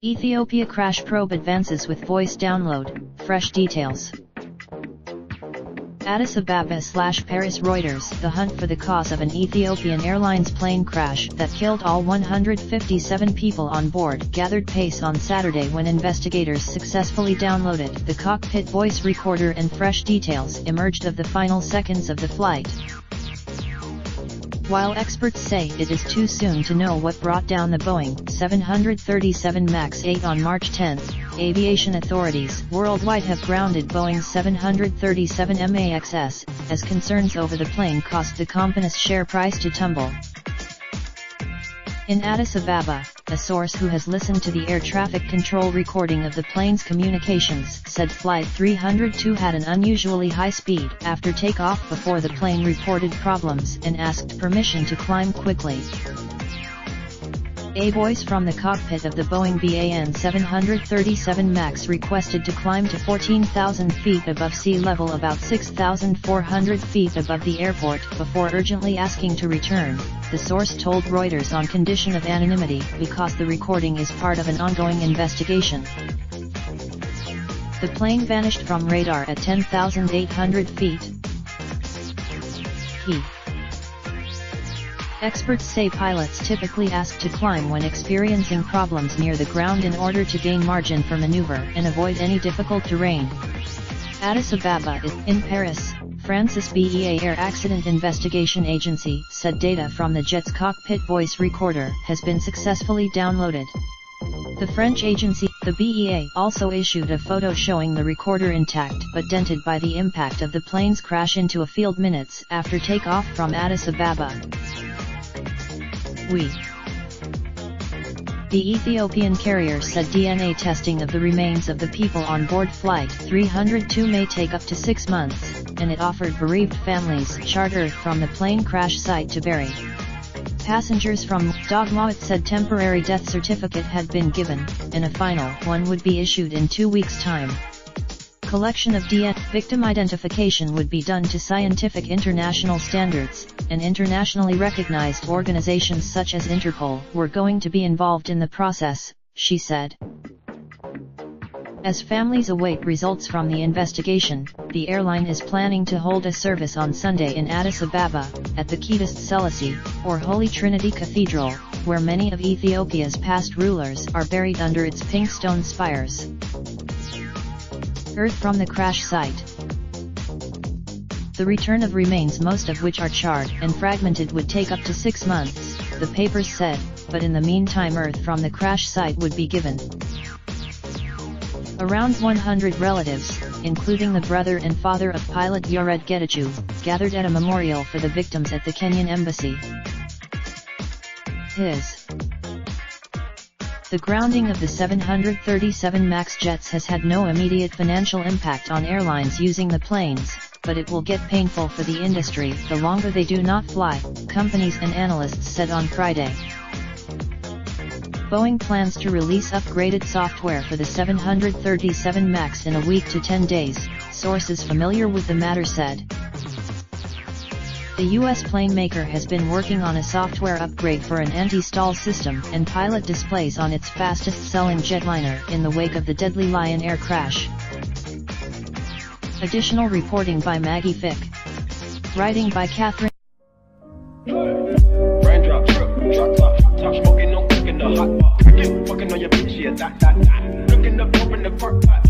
Ethiopia crash probe advances with voice download, fresh details. Addis Ababa/Paris Reuters. The hunt for the cause of an Ethiopian Airlines plane crash that killed all 157 people on board gathered pace on Saturday when investigators successfully downloaded the cockpit voice recorder and fresh details emerged of the final seconds of the flight. While experts say it is too soon to know what brought down the Boeing 737 MAX 8 on March 10, aviation authorities worldwide have grounded Boeing 737 MAX as concerns over the plane caused the company's share price to tumble. In Addis Ababa, a source who has listened to the air traffic control recording of the plane's communications said Flight 302 had an unusually high speed after takeoff before the plane reported problems and asked permission to climb quickly. A voice from the cockpit of the Boeing BAN 737 MAX requested to climb to 14,000 feet above sea level, about 6,400 feet above the airport, before urgently asking to return, the source told Reuters, on condition of anonymity because the recording is part of an ongoing investigation. The plane vanished from radar at 10,800 feet. Experts say pilots typically ask to climb when experiencing problems near the ground in order to gain margin for maneuver and avoid any difficult terrain. Addis Ababa is in Paris. France's BEA Air Accident Investigation Agency said data from the jet's cockpit voice recorder has been successfully downloaded. The French agency, the BEA, also issued a photo showing the recorder intact but dented by the impact of the plane's crash into a field minutes after takeoff from Addis Ababa. The Ethiopian carrier said DNA testing of the remains of the people on board Flight 302 may take up to 6 months, and it offered bereaved families chartered from the plane crash site to bury passengers from Dogma. It said temporary death certificate had been given, and a final one would be issued in 2 weeks' time. Collection of DNA victim identification would be done to scientific international standards, and internationally recognized organizations such as Interpol were going to be involved in the process, she said. As families await results from the investigation, the airline is planning to hold a service on Sunday in Addis Ababa, at the Qiddish Selassie, or Holy Trinity Cathedral, where many of Ethiopia's past rulers are buried under its pink stone spires. Earth from the crash site. The return of remains, most of which are charred and fragmented, would take up to 6 months, the papers said, but in the meantime earth from the crash site would be given. Around 100 relatives, including the brother and father of pilot Yared Getachew, gathered at a memorial for the victims at the Kenyan embassy. The grounding of the 737 MAX jets has had no immediate financial impact on airlines using the planes, but it will get painful for the industry the longer they do not fly, companies and analysts said on Friday. Boeing plans to release upgraded software for the 737 MAX in a week to 10 days, sources familiar with the matter said. The U.S. plane maker has been working on a software upgrade for an anti-stall system and pilot displays on its fastest-selling jetliner in the wake of the deadly Lion Air crash. Additional reporting by Maggie Fick. Writing by Catherine. Raindrop, drop top, top smoking, no cooking the hot pot. Fucking on your bitch, yeah, that. Looking up, open the park pot.